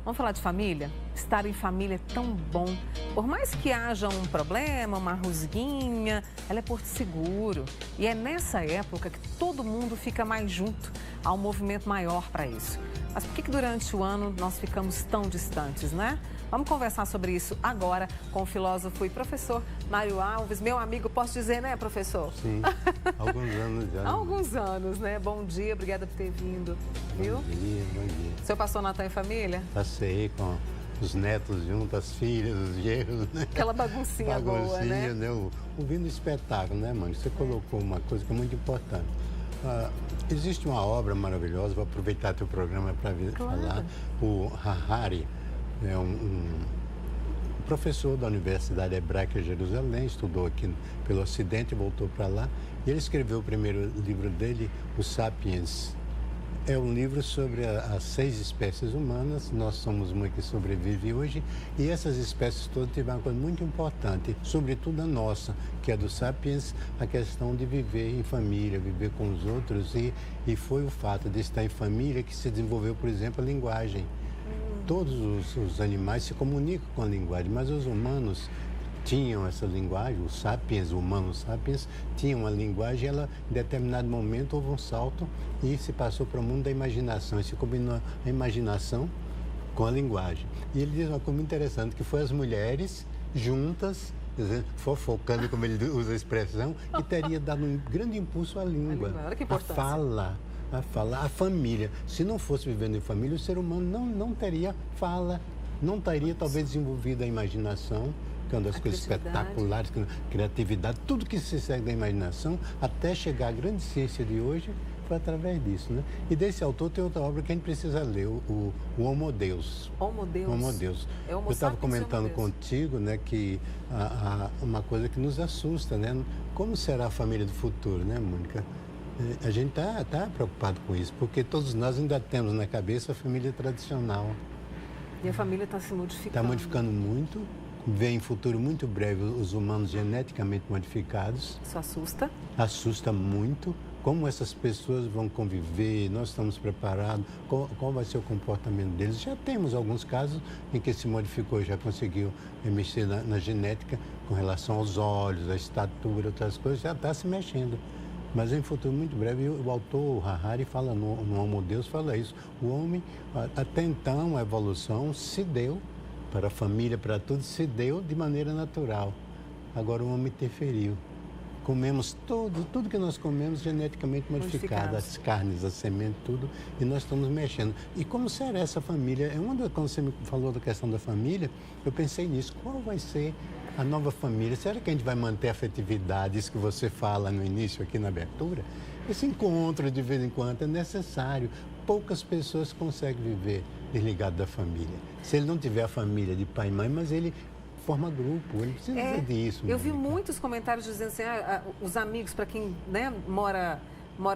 Vamos falar de família? Estar em família é tão bom. Por mais que haja um problema, uma rusguinha, ela é porto seguro. E é nessa época que todo mundo fica mais junto. Há um movimento maior para isso. Mas por que durante o ano nós ficamos tão distantes, né? Vamos conversar sobre isso agora com o filósofo e professor Mário Alves. Meu amigo, posso dizer, né, professor? Sim, alguns anos já. Há alguns anos, né? Bom dia, obrigada por ter vindo. Viu? Bom dia, bom dia. O senhor passou Natal em família? Passei com os netos junto, as filhas, os genros, né? Aquela baguncinha boa, né? Ouvindo o espetáculo, né, mãe? Você colocou uma coisa que é muito importante. Existe uma obra maravilhosa, vou aproveitar teu programa para falar. O Harari é um professor da Universidade Hebraica de Jerusalém, estudou aqui pelo Ocidente e voltou para lá. E ele escreveu o primeiro livro dele, o Sapiens. É um livro sobre as 6 espécies humanas, nós somos uma que sobrevive hoje, e essas espécies todas tiveram uma coisa muito importante, sobretudo a nossa, que é do Sapiens, a questão de viver em família, viver com os outros, e foi o fato de estar em família que se desenvolveu, por exemplo, a linguagem. Todos os animais se comunicam com a linguagem, mas os humanos tinham essa linguagem, os sapiens, o humano sapiens, tinham uma linguagem, ela, em determinado momento, houve um salto e se passou para o mundo da imaginação, e se combinou a imaginação com a linguagem. E ele diz uma coisa muito interessante, que foi as mulheres juntas, fofocando, como ele usa a expressão, que teria dado um grande impulso à língua, olha que à importância. fala, a família. Se não fosse vivendo em família, o ser humano não teria fala, não teria talvez desenvolvido a imaginação, que é uma das coisas espetaculares, criatividade, tudo que se segue da imaginação, até chegar à grande ciência de hoje, foi através disso, né? E desse autor tem outra obra que a gente precisa ler, o Homo Deus. Homo Deus. Homo Deus. É Homo Eu estava sapiens, comentando Homo Deus. contigo, né, que uma coisa que nos assusta, né? Como será a família do futuro, né, Mônica? A gente tá preocupado com isso, porque todos nós ainda temos na cabeça a família tradicional. E a família está se modificando. Está modificando muito. Vê em futuro muito breve os humanos geneticamente modificados. Isso assusta? Assusta muito. Como essas pessoas vão conviver, nós estamos preparados, qual vai ser o comportamento deles. Já temos alguns casos em que se modificou, já conseguiu mexer na genética com relação aos olhos, à estatura, outras coisas, já está se mexendo. Mas em futuro muito breve, o autor Harari fala no Homo Deus, fala isso. O homem, até então, a evolução se deu para a família, para tudo, se deu de maneira natural. Agora o homem interferiu. Comemos tudo que nós comemos geneticamente modificado, as carnes, a semente, tudo, e nós estamos mexendo. E como será essa família? Quando você me falou da questão da família, eu pensei nisso. Qual vai ser a nova família? Será que a gente vai manter a afetividade, isso que você fala no início, aqui na abertura? Esse encontro, de vez em quando, é necessário. Poucas pessoas conseguem viver desligado da família. Se ele não tiver a família de pai e mãe, mas ele forma grupo, ele precisa disso. Eu vi muitos comentários dizendo assim, os amigos, para quem, né, mora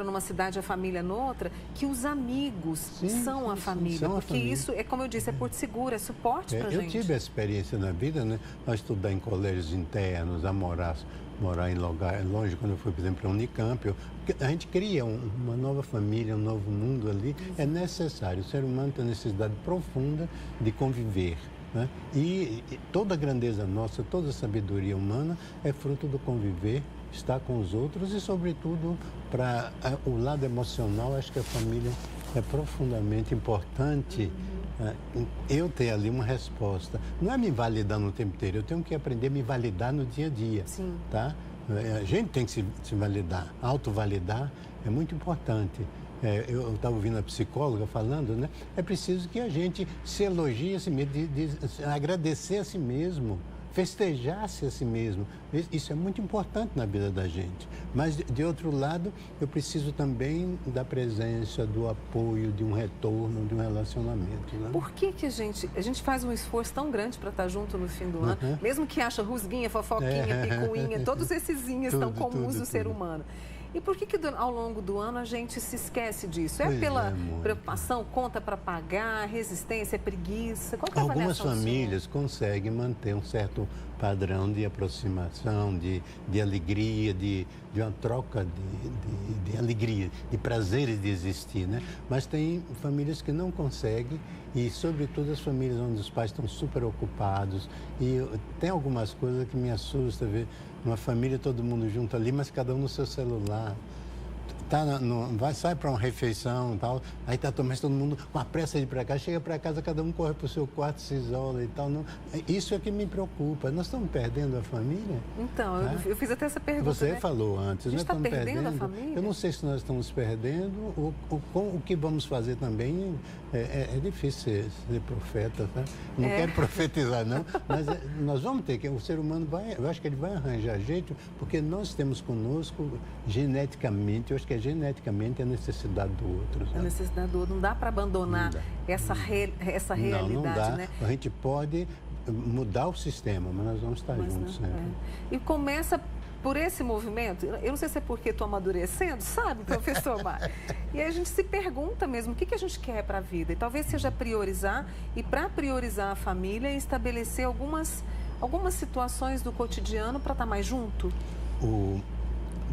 numa cidade, a família noutra, que os amigos são a família. Porque isso, é como eu disse, é porto seguro, é suporte para a gente. Eu tive a experiência na vida, né, a estudar em colégios internos, a morar em lugar longe, quando eu fui, por exemplo, para a Unicamp, a gente cria uma nova família, um novo mundo ali. É necessário, o ser humano tem necessidade profunda de conviver, né? E toda a grandeza nossa, toda a sabedoria humana é fruto do conviver, estar com os outros e, sobretudo, para o lado emocional, acho que a família é profundamente importante. Eu ter ali uma resposta. Não é me validar no tempo inteiro, eu tenho que aprender a me validar no dia a dia. Sim. Tá? A gente tem que se validar, autovalidar é muito importante. Eu estava ouvindo a psicóloga falando, né? É preciso que a gente se elogie a si mesmo, de agradecer a si mesmo, festejar-se a si mesmo. Isso é muito importante na vida da gente. Mas, de outro lado, eu preciso também da presença, do apoio, de um retorno, de um relacionamento. Né? Por que a gente faz um esforço tão grande para estar junto no fim do ano? Mesmo que acha rusguinha, fofoquinha, picuinha, todos esses estão comuns do ser humano. E por que ao longo do ano a gente se esquece disso? É pela preocupação, conta para pagar, resistência, preguiça? Qual que é a Algumas avaliação famílias conseguem manter um certo padrão de aproximação, de alegria, de uma troca de alegria, de prazeres de existir, né? Mas tem famílias que não conseguem E, sobretudo, as famílias onde os pais estão super ocupados. E tem algumas coisas que me assustam, ver uma família, todo mundo junto ali, mas cada um no seu celular. Sai para uma refeição e tal, aí mas todo mundo com a pressa de ir para casa, chega para casa, cada um corre para o seu quarto, se isola e tal. Não, isso é que me preocupa. Nós estamos perdendo a família? Então, eu fiz até essa pergunta. Você falou antes, nós estamos perdendo a família? Eu não sei se nós estamos perdendo, o que vamos fazer também. É difícil ser profeta, tá? Não quero profetizar, não, mas nós vamos ter que, o ser humano eu acho que ele vai arranjar jeito, porque nós temos conosco geneticamente, eu acho que geneticamente a necessidade do outro. Sabe? A necessidade do outro, não dá para abandonar essa realidade, não dá. Né? A gente pode mudar o sistema, mas nós vamos estar juntos sempre. E começa por esse movimento, eu não sei se é porque estou amadurecendo, sabe, professor Mário? E aí a gente se pergunta mesmo, o que a gente quer para a vida? E talvez seja priorizar, e para priorizar a família, estabelecer algumas situações do cotidiano para estar mais junto.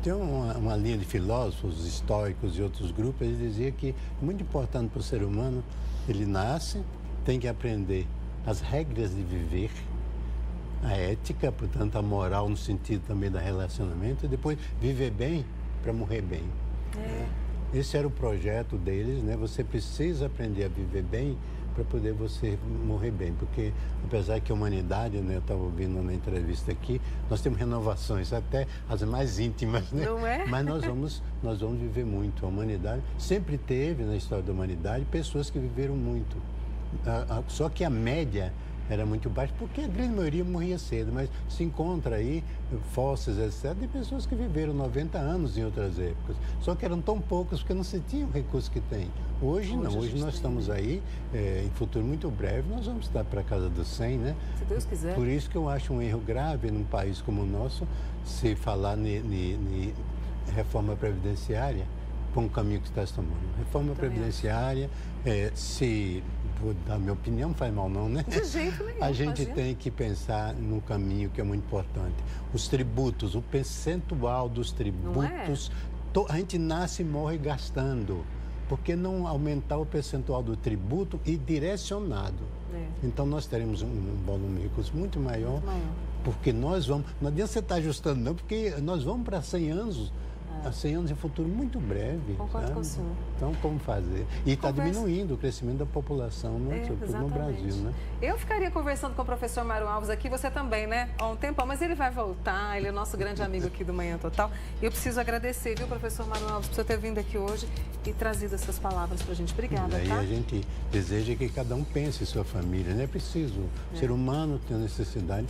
Tem uma linha de filósofos estoicos e outros grupos, eles diziam que é muito importante para o ser humano, ele nasce, tem que aprender as regras de viver, a ética, portanto, a moral no sentido também do relacionamento, e depois viver bem para morrer bem. Esse era o projeto deles, né? Você precisa aprender a viver bem para poder você morrer bem, porque apesar que a humanidade, né, eu estava ouvindo na entrevista aqui, nós temos renovações, até as mais íntimas, né? Não é? Mas nós vamos viver muito. A humanidade sempre teve, na história da humanidade, pessoas que viveram muito. Só que a média era muito baixa, porque a grande maioria morria cedo, mas se encontra aí fósseis, etc., de pessoas que viveram 90 anos em outras épocas. Só que eram tão poucos porque não se tinha o recurso que tem. Hoje não, hoje nós estamos aí, em futuro muito breve, nós vamos estar para a casa dos 100, né? Se Deus quiser. Por isso que eu acho um erro grave num país como o nosso, se falar em reforma previdenciária, por um caminho que está se tomando. Reforma previdenciária, vou dar minha opinião, não faz mal não, né? De jeito nenhum. A gente tem que pensar num caminho que é muito importante. Os tributos, o percentual dos tributos, a gente nasce e morre gastando. Por que não aumentar o percentual do tributo e direcionado? Então nós teremos um volume de recursos muito maior, porque nós vamos... Não adianta você estar ajustando não, porque nós vamos para 100 anos... Há 100 anos em futuro muito breve. Concordo com o senhor. Então, como fazer? E está diminuindo o crescimento da população, sobretudo no Brasil, né? Eu ficaria conversando com o professor Mário Alves aqui, você também, né? Há um tempão, mas ele vai voltar, ele é nosso grande amigo aqui do Manhã Total. E eu preciso agradecer, viu, professor Mário Alves, por você ter vindo aqui hoje e trazido essas palavras para a gente. Obrigada, tá? E a gente deseja que cada um pense em sua família, não é preciso. O ser humano tem a necessidade.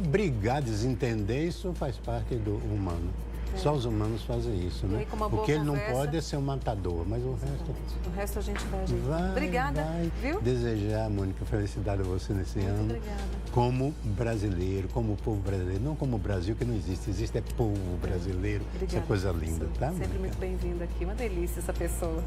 Brigar, desentender, isso faz parte do humano. Só os humanos fazem isso, né? O que ele não pode é ser um matador, mas o resto... O resto a gente dá jeito. Obrigada, viu? Desejar, Mônica, felicidade a você nesse ano. Obrigada. Como brasileiro, como povo brasileiro, não como o Brasil, que não existe. Existe povo brasileiro. Obrigada. Isso é coisa linda, tá? Sempre muito bem-vindo aqui. Uma delícia essa pessoa.